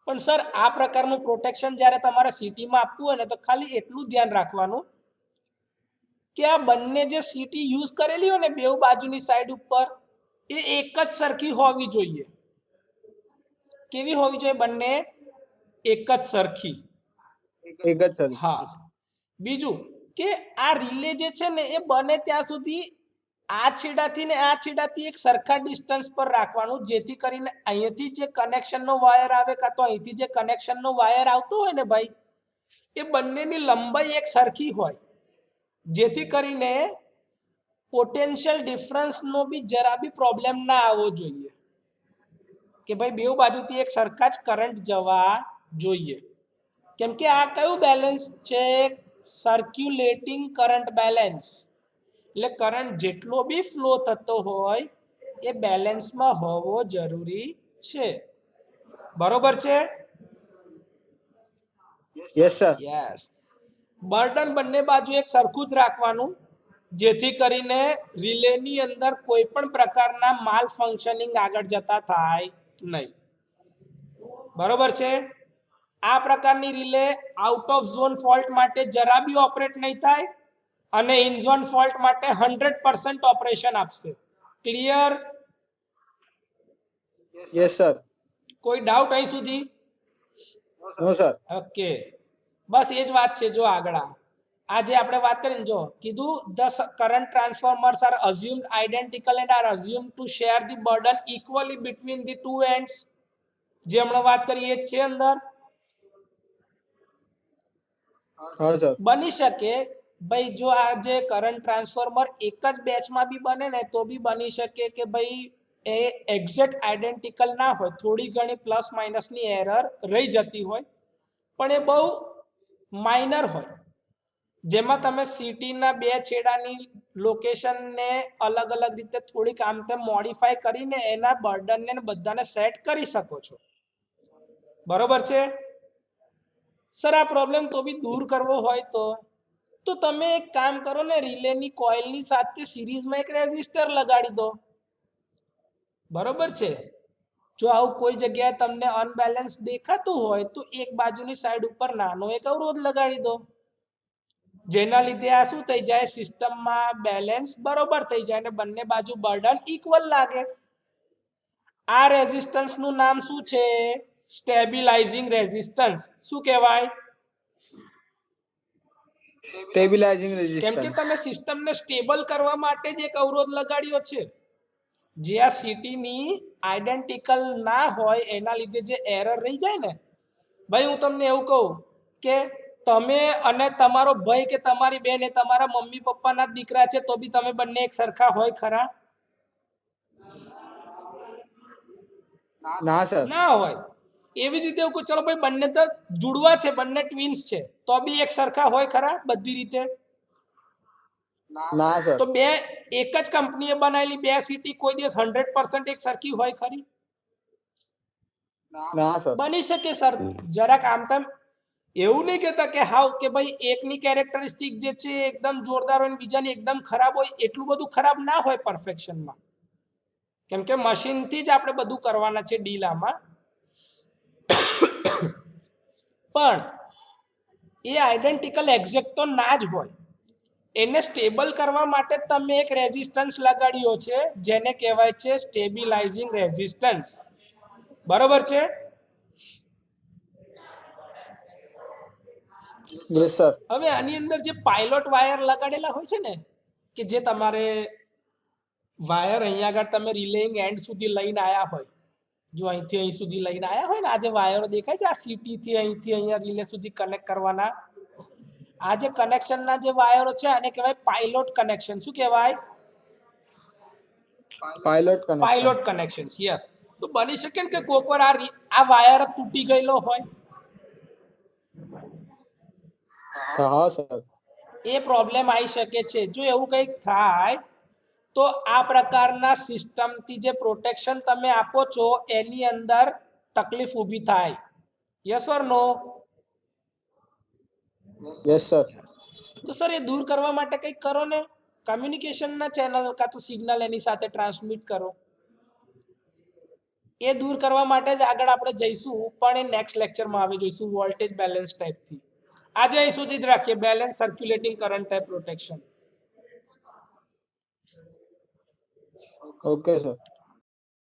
પણ સર આ પ્રકારનું પ્રોટેક્શન જ્યારે તમારે સિટીમાં આપવું હોય ને તો ખાલી એટલું ધ્યાન રાખવાનું કે આ બંને જે સિટી યુઝ કરેલી હોય ને બેઉ બાજુની સાઈડ ઉપર, એ એક જ સરખી હોવી જોઈએ. કેવી હોવી જોઈએ? બંને એક જ સરખી. એક જ સર. હા. બીજું કે આ રિલે જે છે ને એ બને ત્યાં સુધી આ છેડાથી ને આ છેડાથી એક સરખા ડિસ્ટન્સ પર રાખવાનું, જેથી કરીને અહીંયાથી જે કનેક્શનનો વાયર આવે કાં તો અહીંથી જે કનેક્શનનો વાયર આવતો હોય ને ભાઈ, એ બંનેની લંબાઈ એક સરખી હોય. જેથી કરીને પોટેન્શિયલ ડિફરન્સનો બી જરા બી પ્રોબ્લેમ ના આવવો જોઈએ કે ભાઈ બેઉ બાજુથી એક સરખા જ કરંટ જવા જોઈએ. કેમ કે આ કયું બેલેન્સ છે? Circulating current balance. એટલે કરંટ જેટલો બી ફ્લો થતો હોય એ બેલેન્સમાં હોવો જરૂરી છે. બરોબર છે? Yes sir. યસ. બર્ડન બંને બાજુ એક સરખું જ રાખવાનું, જેથી કરીને રિલેની અંદર કોઈ પણ પ્રકારના માલ ફંક્શનિંગ આગળ જતા થાય નહીં. બરોબર છે? આ પ્રકારની relay out of zone fault માટે જરા બી ઓપરેટ નહીં થાય અને ઇન ઝોન ફોલ્ટ માટે 100% ઓપરેશન આપશે. ક્લિયર? Yes sir. કોઈ ડાઉટ અહીં સુધી? નો સર. ઓકે, બસ એ જ વાત છે. જો આગળ આજે આપણે વાત કરીને જો કીધું the current transformers are assumed identical and are assumed to share the burden equally between the two ends. જે હમણાં વાત કરીએ છે અંદર હા સર. બની શકે ભાઈ જો આ જે કરંટ ટ્રાન્સફોર્મર એક જ બેચમાં બી બને ને તો બી બની શકે કે ભાઈ એ એક્ઝેક્ટ આઇડેન્ટિકલ ના હોય, થોડી ઘણી પ્લસ માઇનસની એરર રહી જતી હોય, પણ એ બહુ માઇનર હોય, જેમાં તમે સિટીના બે છેડાની લોકેશનને અલગ અલગ રીતે થોડીક આમ તેમ મોડિફાઈ કરીને એના બર્ડનને બધાને સેટ કરી શકો છો. બરોબર છે? સર આ પ્રોબ્લેમ તો બી દૂર કરવો હોય તો તમે એક કામ કરો ને, રિલેની કોઇલની સાથે સિરીઝમાં એક રેઝિસ્ટર લગાડી દો. બરોબર છે? જો આવું કોઈ જગ્યાએ તમને અનબેલેન્સ દેખાતું હોય તો એક બાજુની સાઈડ ઉપર નાનો એક અવરોધ લગાડી દો, જેના લીધે આ શું થઈ જાય, સિસ્ટમમાં બેલેન્સ બરોબર થઈ જાય અને બંને બાજુ બર્ડન ઇક્વલ લાગે. આ રેઝિસ્ટન્સનું નામ શું છે? Stabilising resistance. શું કહેવાય? સ્ટેબિલાઇઝિંગ કેમ કે રેઝિસ્ટન્સ. તમે સિસ્ટમને સ્ટેબલ કરવા માટે જ એક અવરોધ લગાડ્યો છે. જે આ સિટીની આઇડેન્ટિકલ ના હોય એના લીધે જે એરર રહી જાય ને, ભાઈ હું તમને એવું કહું કે તમે અને તમારો ભાઈ કે તમારી બેન એ તમારા મમ્મી પપ્પાના જ દીકરા છે તો બી તમે બંને એક સરખા હોય ખરા? ના સર. ના હોય. એવી જ રીતે એવું કહું ચલો ભાઈ બંને તો જુડવા છે, બંને ટ્વિન્સ છે, તો બી એક સરખા હોય ખરા બધી રીતે? ના સર. તો બે એક જ કંપનીએ બનાવેલી બે સિટી કોઈ દિવસ 100% એક સરખી હોય ખરી? ના સર. બની શકે સર. જરાક આમ તેમ એવું નહીં કહેતા કે હાવ કે ભાઈ એકની કેરેક્ટરિસ્ટિક જે છે એકદમ જોરદાર હોય ને બીજાની એકદમ ખરાબ હોય, એટલું બધું ખરાબ ના હોય પરફેક્શનમાં. કેમ કે મશીનથી જ આપણે બધું કરવાના છે ડીલ આમાં. પણ એ આઇડેન્ટિકલ એક્ઝેક્ટ તો ના જ હોય. એને સ્ટેબલ કરવા માટે તમે એક રેઝિસ્ટન્સ લગાડ્યો છે જેને કહેવાય છે સ્ટેબિલાઇઝિંગ રેઝિસ્ટન્સ. બરોબર છે? Yes sir. હવે આની અંદર જે પાયલોટ વાયર લગાડેલા હોય છે ને, કે જે તમારે વાયર અહીંયા આગળ તમે રિલેઇંગ એન્ડ સુધી લઈને આવ્યા હોય, જો અહીંથી અહીં સુધી લઈને આવ્યા હોય ને, આ જે વાયરો દેખાય છે આ સિટીથી અહીંથી અહીંયા રિલે સુધી કનેક્ટ કરવાના, આ જે કનેક્શનના જે વાયરો છે આને કહેવાય પાયલોટ કનેક્શન. શું કહેવાય? Pilot connection. Pilot connections. Yes. તો બની શકે ને કે કોઈક વાર આ વાયર તૂટી ગયેલો હોય, હા સર. એ પ્રોબ્લેમ આવી શકે છે. જો એવું કંઈક થાય તો આ પ્રકારના સિસ્ટમથી જે પ્રોટેક્શન તમે આપો છો એની અંદર તકલીફ ઊભી થાય. Yes or no? Yes sir. તો સર એ દૂર કરવા માટે કંઈક કરો ને, કમ્યુનિકેશનના ચેનલ કાં તો સિગ્નલ એની સાથે ટ્રાન્સમિટ કરો. એ દૂર કરવા માટે જ આગળ આપણે જઈશું, પણ એ નેક્સ્ટ લેક્ચરમાં હવે જોઈશું વોલ્ટેજ બેલેન્સ ટાઈપથી. આજે અહીં સુધી જ રાખીએ, balance circulating current type protection. Okay sir.